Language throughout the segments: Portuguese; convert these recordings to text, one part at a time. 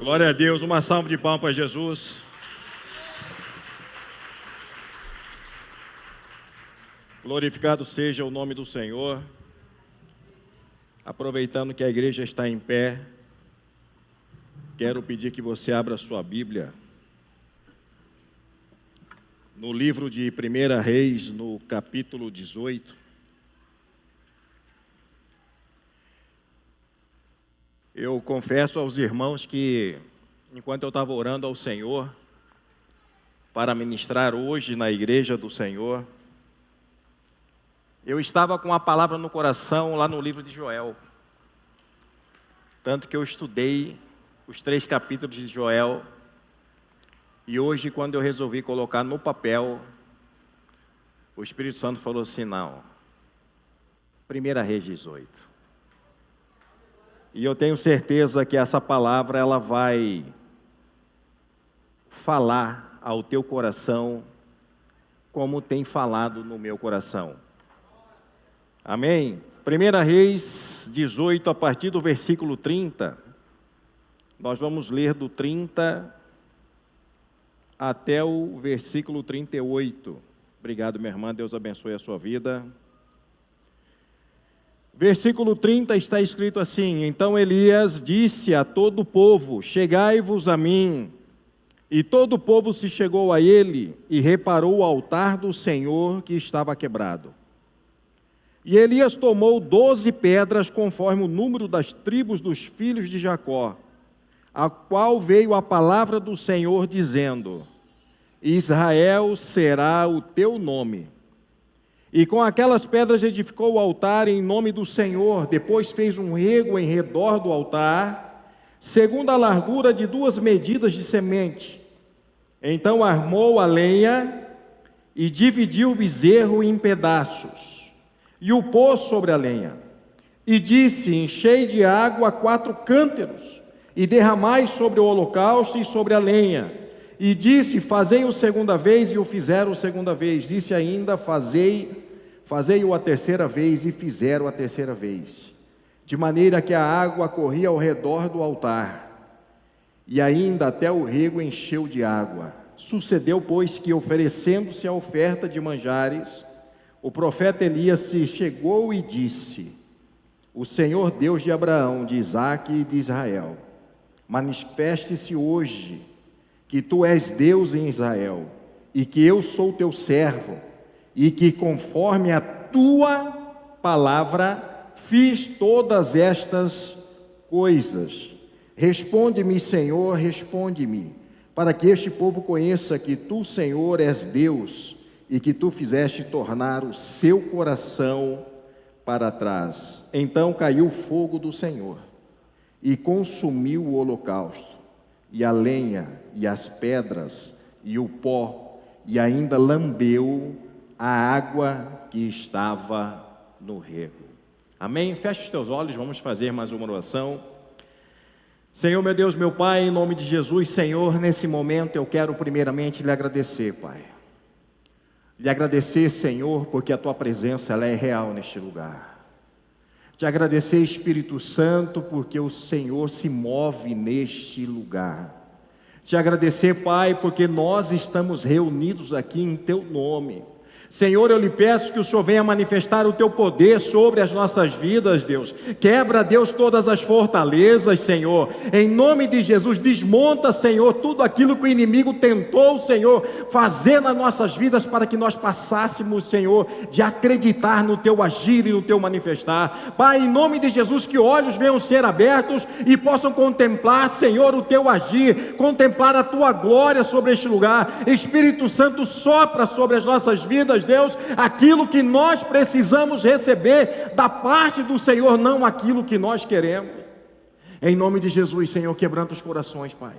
Glória a Deus, uma salva de palmas para Jesus. Glorificado seja o nome do Senhor. Aproveitando que a igreja está em pé, quero pedir que você abra sua Bíblia no livro de 1 Reis, no capítulo 18. Eu confesso aos irmãos que, enquanto eu estava orando ao Senhor, para ministrar hoje na igreja do Senhor, eu estava com a palavra no coração lá no livro de Joel. Tanto que eu estudei os 3 capítulos de Joel, e hoje, quando eu resolvi colocar no papel, o Espírito Santo falou assim: não, 1 Reis 18. E eu tenho certeza que essa palavra ela vai falar ao teu coração como tem falado no meu coração. Amém? 1 Reis 18, a partir do versículo 30, nós vamos ler do 30 até o versículo 38. Obrigado, minha irmã, Deus abençoe a sua vida. Versículo 30 está escrito assim: então Elias disse a todo o povo: chegai-vos a mim. E todo o povo se chegou a ele e reparou o altar do Senhor que estava quebrado. E Elias tomou 12 pedras conforme o número das tribos dos filhos de Jacó, a qual veio a palavra do Senhor dizendo: Israel será o teu nome. E com aquelas pedras edificou o altar em nome do Senhor. Depois fez um rego em redor do altar, segundo a largura de 2 medidas de semente. Então armou a lenha e dividiu o bezerro em pedaços, e o pôs sobre a lenha. E disse: enchei de água 4 cântaros, e derramai sobre o holocausto e sobre a lenha. E disse: fazei-o segunda vez, e o fizeram segunda vez. Disse ainda: fazei-o a terceira vez, e fizeram a terceira vez. De maneira que a água corria ao redor do altar, e ainda até o rego encheu de água. Sucedeu, pois, que oferecendo-se a oferta de manjares, o profeta Elias se chegou e disse: o Senhor Deus de Abraão, de Isaque e de Israel, manifeste-se hoje que tu és Deus em Israel, e que eu sou teu servo, e que conforme a tua palavra fiz todas estas coisas. Responde-me, Senhor, responde-me, para que este povo conheça que tu, Senhor, és Deus, e que tu fizeste tornar o seu coração para trás. Então caiu o fogo do Senhor, e consumiu o holocausto, e a lenha, e as pedras, e o pó, e ainda lambeu a água que estava no rego. Amém? Feche os teus olhos, vamos fazer mais uma oração. Senhor, meu Deus, meu Pai, em nome de Jesus, Senhor, nesse momento eu quero primeiramente lhe agradecer, Pai. Lhe agradecer, Senhor, porque a tua presença ela é real neste lugar. Te agradecer, Espírito Santo, porque o Senhor se move neste lugar. Te agradecer, Pai, porque nós estamos reunidos aqui em teu nome. Senhor, eu lhe peço que o Senhor venha manifestar o teu poder sobre as nossas vidas, Deus. Quebra, Deus, todas as fortalezas, Senhor. Em nome de Jesus, desmonta, Senhor, tudo aquilo que o inimigo tentou, Senhor, fazer nas nossas vidas para que nós passássemos, Senhor, de acreditar no teu agir e no teu manifestar. Pai, em nome de Jesus, que olhos venham ser abertos e possam contemplar, Senhor, o teu agir, contemplar a tua glória sobre este lugar. Espírito Santo, sopra sobre as nossas vidas, Deus, aquilo que nós precisamos receber da parte do Senhor, não aquilo que nós queremos. Em nome de Jesus, Senhor, quebranta os corações, Pai.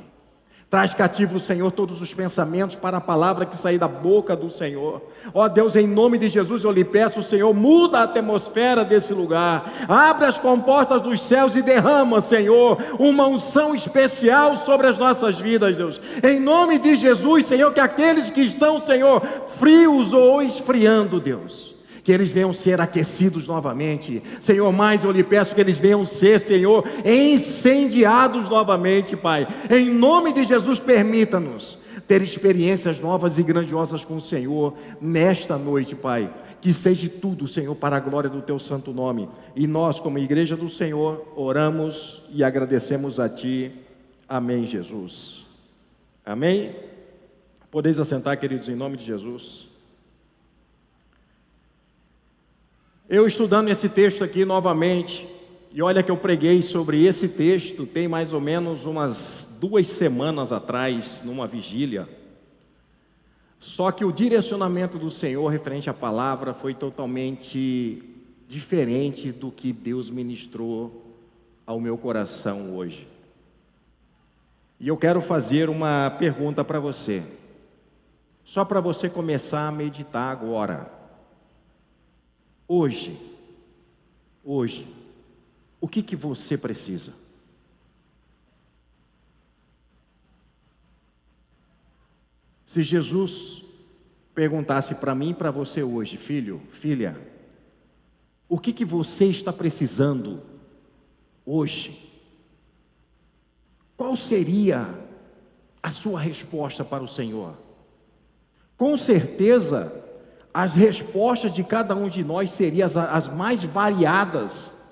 Traz cativo, Senhor, todos os pensamentos para a palavra que sair da boca do Senhor. Ó Deus, em nome de Jesus, eu lhe peço, Senhor, muda a atmosfera desse lugar. Abre as comportas dos céus e derrama, Senhor, uma unção especial sobre as nossas vidas, Deus. Em nome de Jesus, Senhor, que aqueles que estão, Senhor, frios ou esfriando, Deus, que eles venham ser aquecidos novamente. Senhor, mais eu lhe peço que eles venham ser, Senhor, incendiados novamente, Pai. Em nome de Jesus, permita-nos ter experiências novas e grandiosas com o Senhor nesta noite, Pai. Que seja tudo, Senhor, para a glória do Teu santo nome. E nós, como igreja do Senhor, oramos e agradecemos a Ti. Amém, Jesus. Amém? Podeis assentar, queridos, em nome de Jesus. Eu estudando esse texto aqui novamente, e olha que eu preguei sobre esse texto tem mais ou menos umas 2 semanas atrás, numa vigília. Só que o direcionamento do Senhor referente à palavra foi totalmente diferente do que Deus ministrou ao meu coração hoje. E eu quero fazer uma pergunta para você, só para você começar a meditar agora. Hoje, o que você precisa? Se Jesus perguntasse para mim e para você hoje, filho, filha, o que você está precisando hoje? Qual seria a sua resposta para o Senhor? Com certeza, as respostas de cada um de nós seriam as mais variadas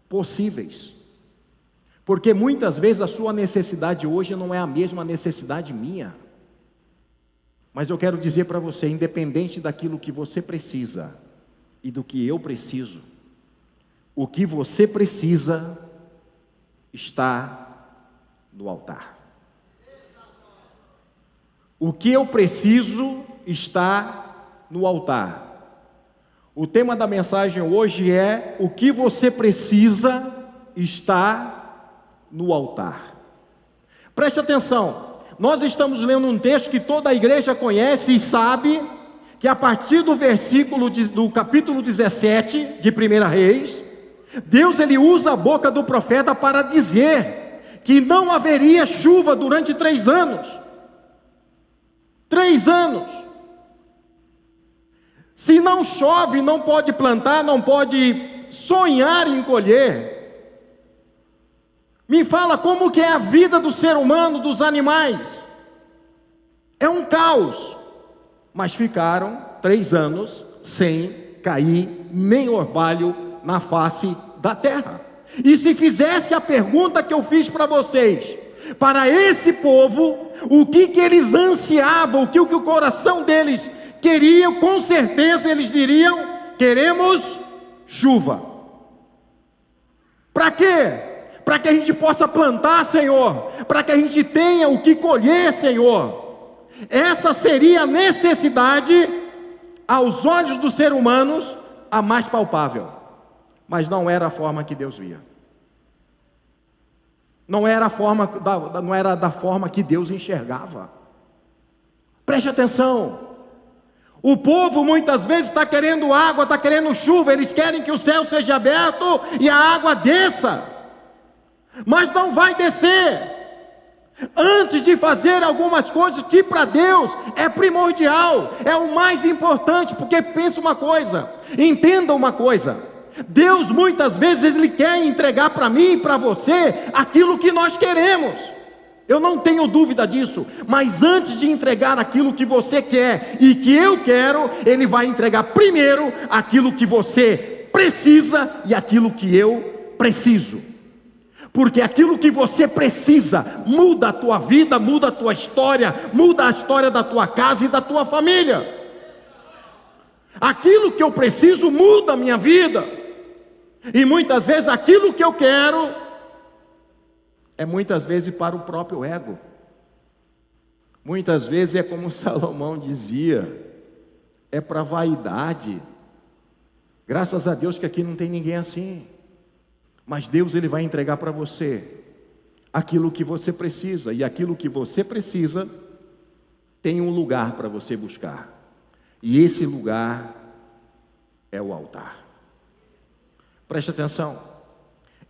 possíveis, porque muitas vezes a sua necessidade hoje não é a mesma necessidade minha. Mas eu quero dizer para você, independente daquilo que você precisa e do que eu preciso, o que você precisa está no altar. O que eu preciso está no altar. O tema da mensagem hoje é: o que você precisa está no altar. Preste atenção. Nós estamos lendo um texto que toda a igreja conhece e sabe, que a partir do versículo do capítulo 17 de 1 Reis, Deus ele usa a boca do profeta para dizer que não haveria chuva durante 3 anos. 3 anos. Se não chove, não pode plantar, não pode sonhar em colher. Me fala como que é a vida do ser humano, dos animais. É um caos. Mas ficaram 3 anos sem cair nem orvalho na face da terra. E se fizesse a pergunta que eu fiz para vocês, para esse povo, o que eles ansiavam, o que o coração deles queria, com certeza eles diriam: queremos chuva. Para quê? Para que a gente possa plantar, Senhor, para que a gente tenha o que colher, Senhor. Essa seria a necessidade, aos olhos dos seres humanos, a mais palpável, mas não era a forma que Deus via. Não era da forma que Deus enxergava. Preste atenção. O povo muitas vezes está querendo água, está querendo chuva, eles querem que o céu seja aberto e a água desça. Mas não vai descer antes de fazer algumas coisas que para Deus é primordial, é o mais importante. Porque pensa uma coisa, entenda uma coisa: Deus muitas vezes Ele quer entregar para mim e para você aquilo que nós queremos, eu não tenho dúvida disso. Mas antes de entregar aquilo que você quer e que eu quero, Ele vai entregar primeiro aquilo que você precisa e aquilo que eu preciso. Porque aquilo que você precisa muda a tua vida, muda a tua história, muda a história da tua casa e da tua família. Aquilo que eu preciso muda a minha vida. E muitas vezes aquilo que eu quero é muitas vezes para o próprio ego. Muitas vezes é como Salomão dizia, é para vaidade. Graças a Deus que aqui não tem ninguém assim. Mas Deus ele vai entregar para você aquilo que você precisa. E aquilo que você precisa tem um lugar para você buscar. E esse lugar é o altar. Preste atenção.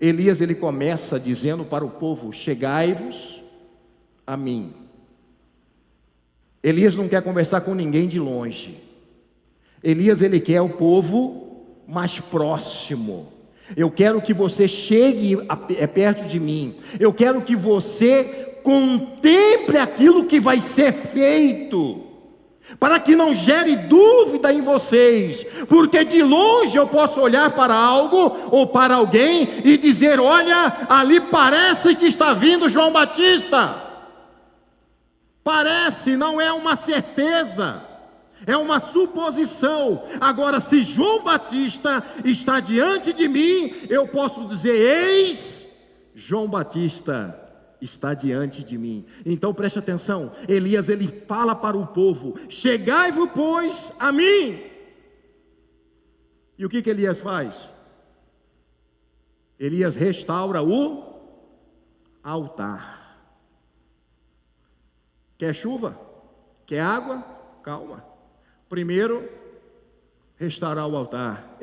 Elias ele começa dizendo para o povo: chegai-vos a mim. Elias não quer conversar com ninguém de longe. Elias, ele quer o povo mais próximo. Eu quero que você chegue perto de mim. Eu quero que você contemple aquilo que vai ser feito, para que não gere dúvida em vocês, porque de longe eu posso olhar para algo ou para alguém e dizer: olha, ali parece que está vindo João Batista. Parece, não é uma certeza, é uma suposição. Agora, se João Batista está diante de mim, eu posso dizer: eis, João Batista está diante de mim. Então preste atenção, Elias, ele fala para o povo: chegai-vos, pois, a mim. E o que Elias faz? Elias restaura o altar. Quer chuva? Quer água? Calma. Primeiro, restaurar o altar.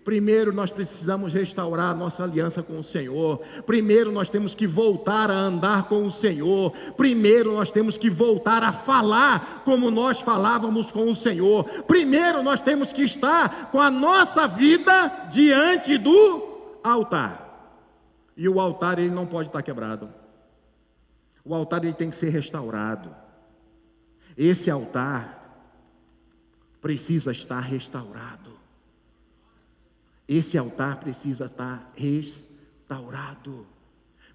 Primeiro nós precisamos restaurar a nossa aliança com o Senhor. Primeiro nós temos que voltar a andar com o Senhor. Primeiro nós temos que voltar a falar como nós falávamos com o Senhor. Primeiro nós temos que estar com a nossa vida diante do altar. E o altar, ele não pode estar quebrado. O altar, ele tem que ser restaurado. Esse altar precisa estar restaurado. Esse altar precisa estar restaurado.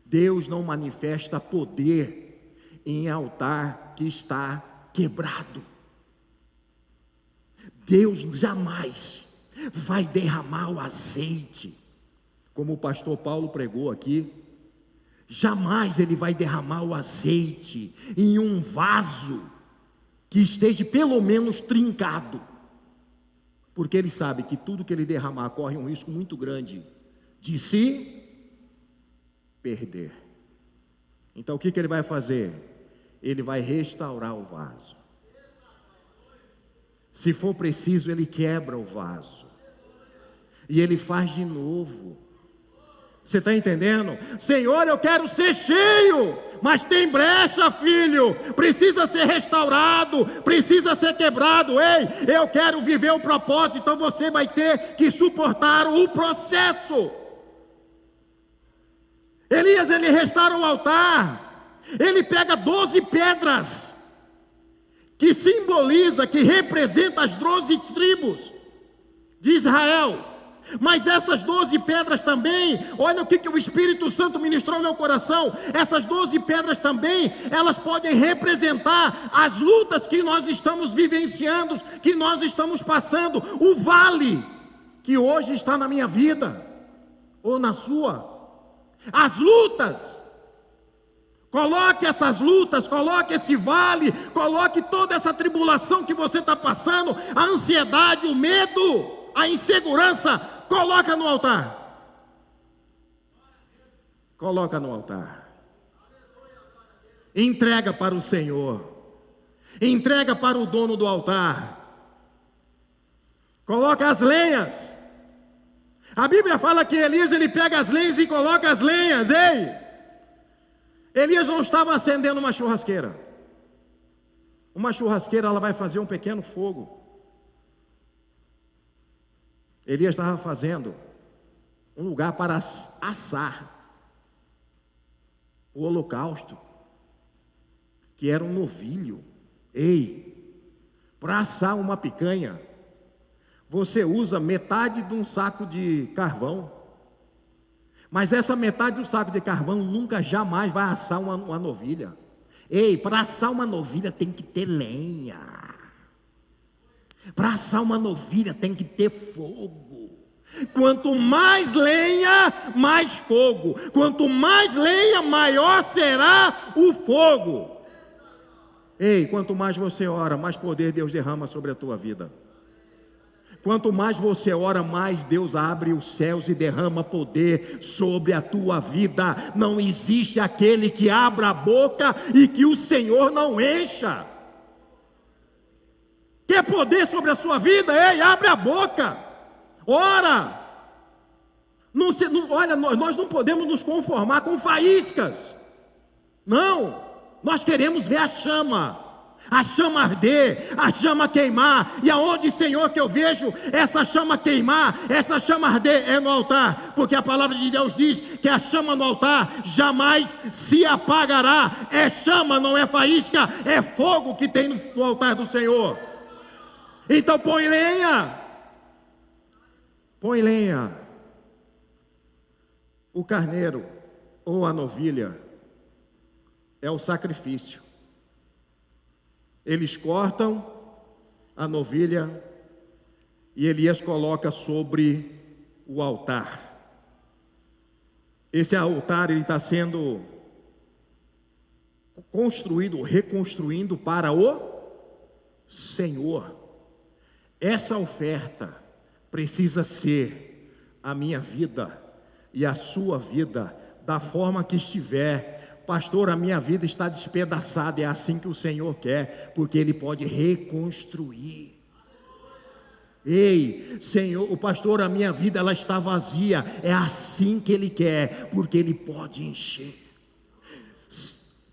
Deus não manifesta poder em altar que está quebrado. Deus jamais vai derramar o azeite, como o pastor Paulo pregou aqui. Jamais ele vai derramar o azeite em um vaso que esteja pelo menos trincado, porque ele sabe que tudo que ele derramar corre um risco muito grande de se perder. Então o que ele vai fazer? Ele vai restaurar o vaso. Se for preciso, ele quebra o vaso e ele faz de novo. Você está entendendo? Senhor, eu quero ser cheio, mas tem brecha, filho, precisa ser restaurado, precisa ser quebrado. Eu quero viver o propósito, então você vai ter que suportar o processo. Elias, ele restaura o altar, ele pega 12 pedras, que simboliza, que representa as 12 tribos de Israel. Mas essas 12 pedras também, olha o que o Espírito Santo ministrou no meu coração. Essas 12 pedras também, elas podem representar as lutas que nós estamos vivenciando, que nós estamos passando, o vale que hoje está na minha vida, ou na sua, as lutas. Coloque essas lutas, coloque esse vale, coloque toda essa tribulação que você está passando, a ansiedade, o medo, a insegurança. Coloca no altar. Coloca no altar. Entrega para o Senhor. Entrega para o dono do altar. Coloca as lenhas. A Bíblia fala que Elias, ele pega as lenhas e coloca as lenhas. Elias não estava acendendo uma churrasqueira. Uma churrasqueira, ela vai fazer um pequeno fogo. Elias estava fazendo um lugar para assar o holocausto, que era um novilho. Para assar uma picanha, você usa metade de um saco de carvão, mas essa metade do saco de carvão nunca, jamais vai assar uma novilha. Para assar uma novilha tem que ter lenha. Para assar uma novilha tem que ter fogo. Quanto mais lenha, mais fogo. Quanto mais lenha, maior será o fogo. Quanto mais você ora, mais poder Deus derrama sobre a tua vida. Quanto mais você ora, mais Deus abre os céus e derrama poder sobre a tua vida. Não existe aquele que abra a boca e que o Senhor não encha. Quer poder sobre a sua vida? Abre a boca, ora. Olha, nós não podemos nos conformar com faíscas. Não, nós queremos ver a chama. a chama arder, a chama queimar. E aonde, Senhor, que eu vejo essa chama queimar, essa chama arder, é no altar, porque a palavra de Deus diz que a chama no altar jamais se apagará. É chama, não é faísca, é fogo que tem no altar do Senhor. Então põe lenha, põe lenha. O carneiro ou a novilha é o sacrifício. Eles cortam a novilha e Elias coloca sobre o altar. Esse altar ele está sendo construído, reconstruindo para o Senhor. Essa oferta precisa ser a minha vida e a sua vida, da forma que estiver. Pastor, a minha vida está despedaçada, é assim que o Senhor quer, porque Ele pode reconstruir. Ei, Senhor, o pastor, a minha vida ela está vazia, é assim que Ele quer, porque Ele pode encher.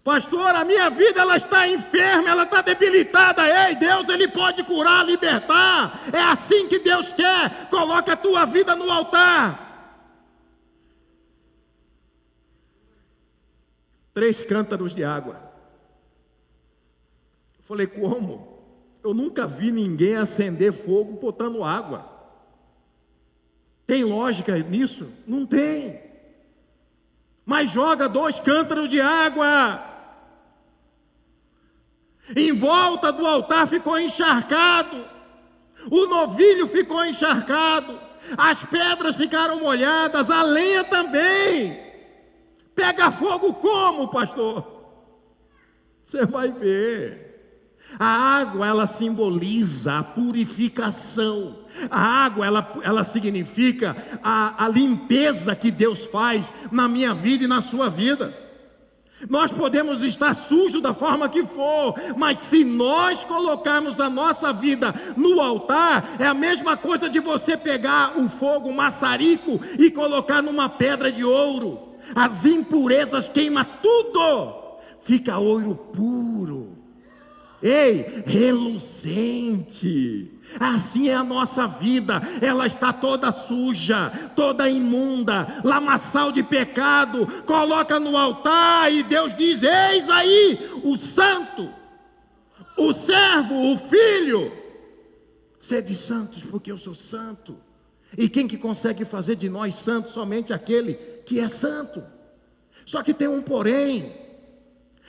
Pastor, a minha vida ela está enferma, ela está debilitada. Ei, Deus, Ele pode curar, libertar. É assim que Deus quer. Coloca a tua vida no altar. 3 cântaros de água. Eu falei, como? Eu nunca vi ninguém acender fogo botando água. Tem lógica nisso? Não tem. Mas joga 2 cântaros de água. Em volta do altar ficou encharcado. O novilho ficou encharcado. As pedras ficaram molhadas, a lenha também. Pega fogo como, pastor? Você vai ver. A água, ela simboliza a purificação. A água, ela significa a limpeza que Deus faz na minha vida e na sua vida. Nós podemos estar sujos da forma que for, mas se nós colocarmos a nossa vida no altar, é a mesma coisa de você pegar o fogo, um maçarico, e colocar numa pedra de ouro. As impurezas queima tudo, fica ouro puro. Ei, reluzente. Assim é a nossa vida, ela está toda suja, toda imunda, lamaçal de pecado. Coloca no altar e Deus diz: eis aí o santo, o servo, o filho. Sede santos porque eu sou santo. E quem que consegue fazer de nós santos? Somente aquele que é santo. Só que tem um porém.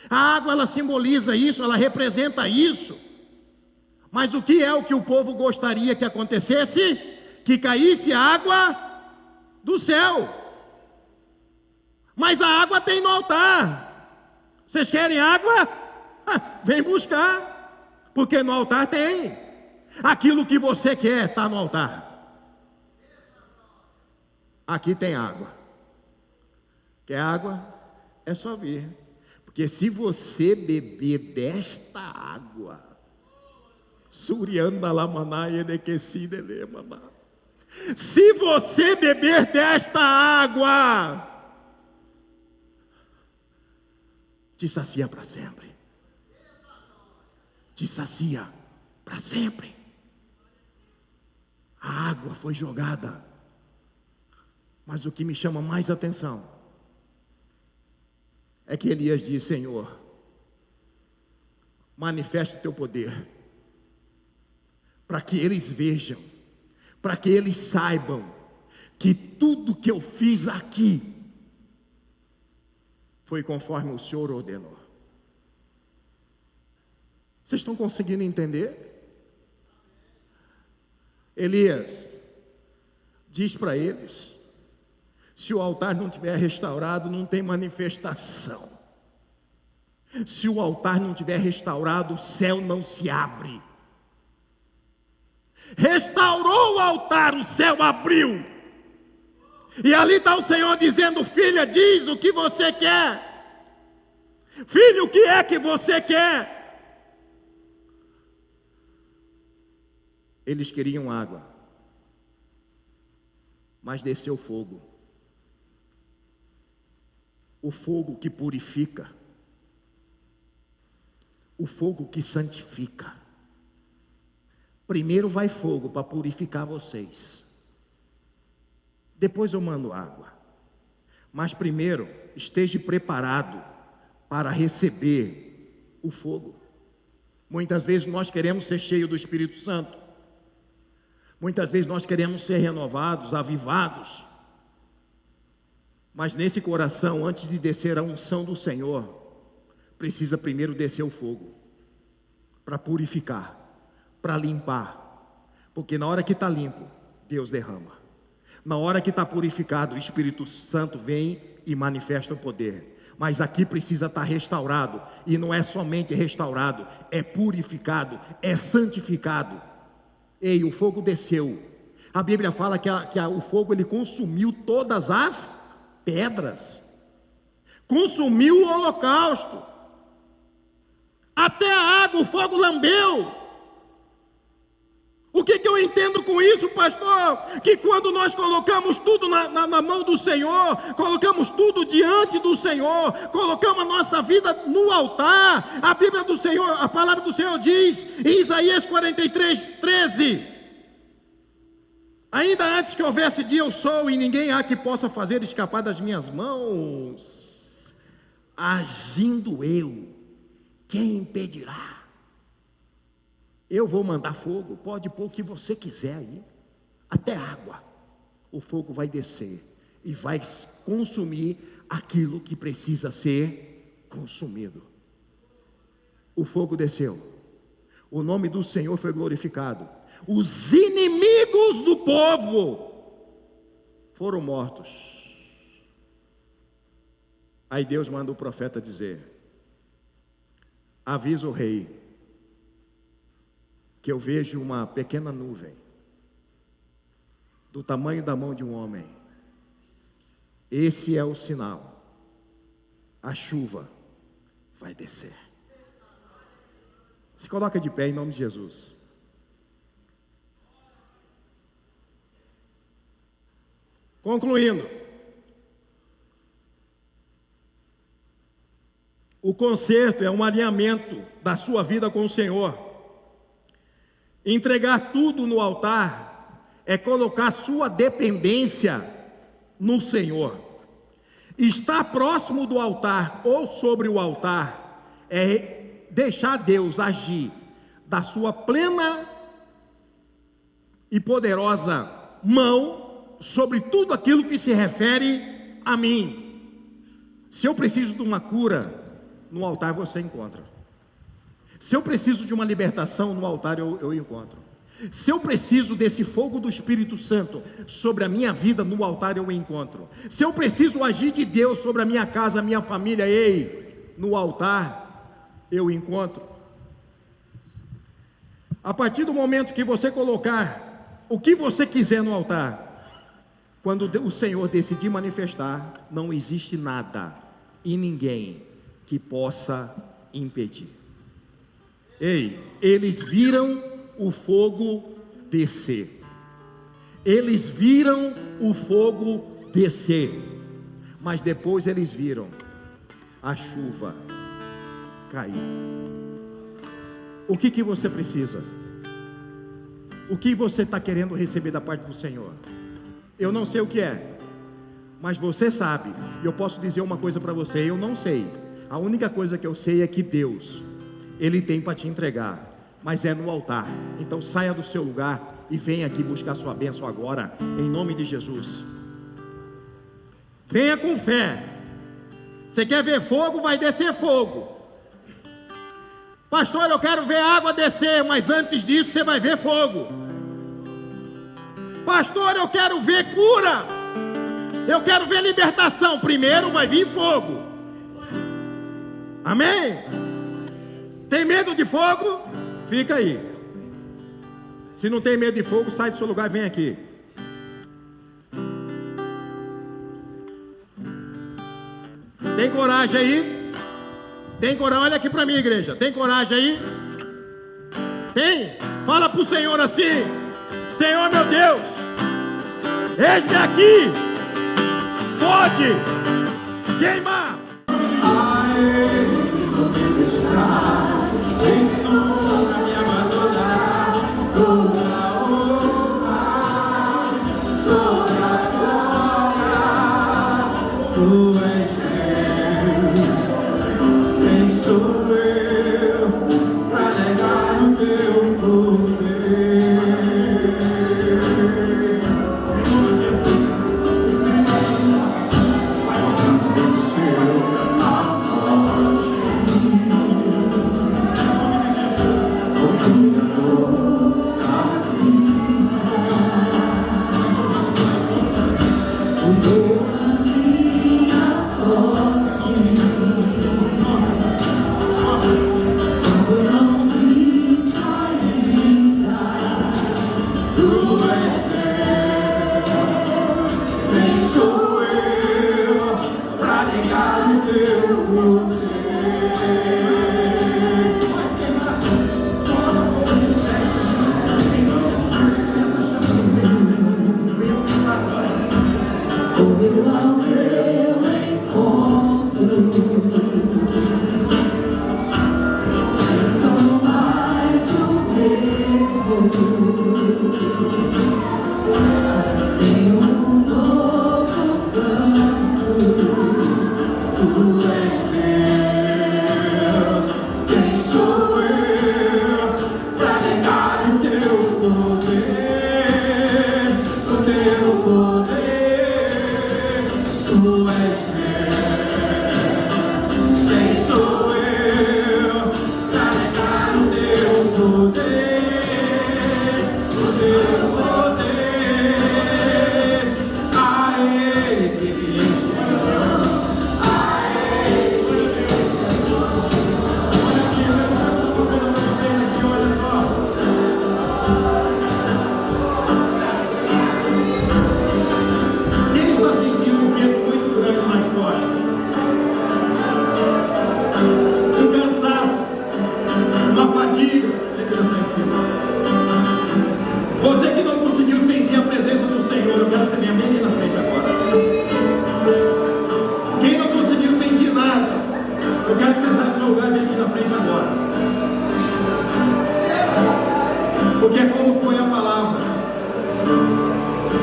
A água ela simboliza isso, ela representa isso. Mas o que é o que o povo gostaria que acontecesse? Que caísse água do céu. Mas a água tem no altar. Vocês querem água? Vem buscar, porque no altar tem. Aquilo que você quer está no altar. Aqui tem água. Quer água? É só vir. Porque se você beber desta água, Surianda Lamaná e Enequecida Elemaná, se você beber desta água, te sacia para sempre. Te sacia para sempre. A água foi jogada. Mas o que me chama mais atenção é que Elias diz: Senhor, manifeste o teu poder, para que eles vejam, para que eles saibam que tudo que eu fiz aqui foi conforme o Senhor ordenou. Vocês estão conseguindo entender? Elias diz para eles: se o altar não estiver restaurado, não tem manifestação. Se o altar não estiver restaurado, o céu não se abre. Restaurou o altar, o céu abriu. E ali está o Senhor dizendo: filha, diz o que você quer. Filho, o que é que você quer? Eles queriam água, mas desceu fogo. O fogo que purifica, o fogo que santifica. Primeiro vai fogo para purificar vocês. Depois eu mando água. Mas primeiro, esteja preparado para receber o fogo. Muitas vezes nós queremos ser cheios do Espírito Santo. Muitas vezes nós queremos ser renovados, avivados. Mas nesse coração, antes de descer a unção do Senhor, precisa primeiro descer o fogo, para purificar, para limpar. Porque na hora que está limpo, Deus derrama. Na hora que está purificado, o Espírito Santo vem e manifesta o poder. Mas aqui precisa estar restaurado. E não é somente restaurado, é purificado, é santificado. Ei, o fogo desceu. A Bíblia fala que o fogo ele consumiu todas as pedras. Consumiu o holocausto. Até a água o fogo lambeu. O que eu entendo com isso, pastor? Que quando nós colocamos tudo na mão do Senhor, colocamos tudo diante do Senhor, colocamos a nossa vida no altar, a Bíblia do Senhor, a palavra do Senhor diz, em Isaías 43:13, ainda antes que houvesse dia eu sou, e ninguém há que possa fazer escapar das minhas mãos, agindo eu, quem impedirá? Eu vou mandar fogo, pode pôr o que você quiser aí, até água. O fogo vai descer e vai consumir aquilo que precisa ser consumido. O fogo desceu, o nome do Senhor foi glorificado. Os inimigos do povo foram mortos. Aí Deus manda o profeta dizer: avisa o rei que eu vejo uma pequena nuvem, do tamanho da mão de um homem. Esse é o sinal. A chuva vai descer. Se coloca de pé em nome de Jesus. Concluindo. O conserto é um alinhamento da sua vida com o Senhor. Entregar tudo no altar é colocar sua dependência no Senhor. Estar próximo do altar ou sobre o altar é deixar Deus agir da sua plena e poderosa mão sobre tudo aquilo que se refere a mim. Se eu preciso de uma cura, no altar você encontra. Se eu preciso de uma libertação, no altar eu encontro. Se eu preciso desse fogo do Espírito Santo sobre a minha vida, no altar eu encontro. Se eu preciso agir de Deus sobre a minha casa, a minha família, no altar eu encontro. A partir do momento que você colocar o que você quiser no altar, quando o Senhor decidir manifestar, não existe nada e ninguém que possa impedir. Eles viram o fogo descer. Eles viram o fogo descer. Mas depois eles viram a chuva cair. O que você precisa? O que você está querendo receber da parte do Senhor? Eu não sei o que é, mas você sabe. E eu posso dizer uma coisa para você: eu não sei. A única coisa que eu sei é que Deus, Ele tem para te entregar, mas é no altar. Então saia do seu lugar e venha aqui buscar sua bênção agora, em nome de Jesus. Venha com fé. Você quer ver fogo? Vai descer fogo. Pastor, eu quero ver água descer, mas antes disso você vai ver fogo. Pastor, eu quero ver cura, eu quero ver libertação. Primeiro vai vir fogo. Amém? Tem medo de fogo? Fica aí. Se não tem medo de fogo, sai do seu lugar e vem aqui. Tem coragem aí? Tem coragem? Olha aqui para mim, igreja. Tem coragem aí? Tem? Fala para o Senhor assim: Senhor meu Deus, eis-me aqui. Pode queimar.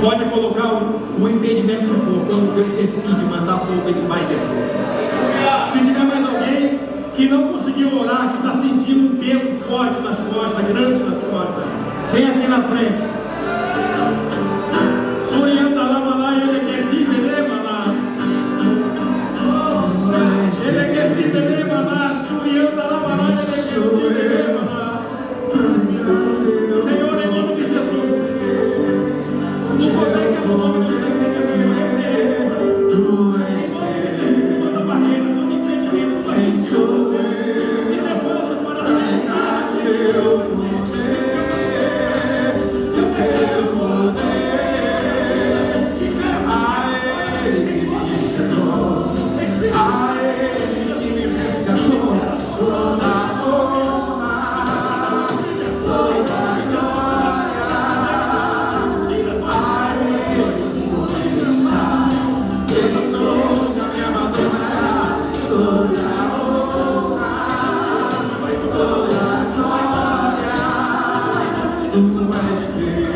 Pode colocar o impedimento no fogo. Quando Deus decide mandar fogo, Ele vai descer. Se tiver mais alguém que não conseguiu orar, que está sentindo um peso forte nas costas, grande nas costas, vem aqui na frente. Surianda Lamaná, ele quer se delemaná. Ele quer se delemaná. Surianda Lamaná, ele quer se delemaná. Senhor, em nome de Jesus. No poder que é o nome do Senhor Jesus, Tu és Deus, toda barreira, todo impedimento, se levanta para a Teu poder, Teu poder, a Ele que me chamou, a Ele que me resgatou, toda honra, toda glória. Ele nunca me abandonará, toda honra, toda glória, Tu és Deus.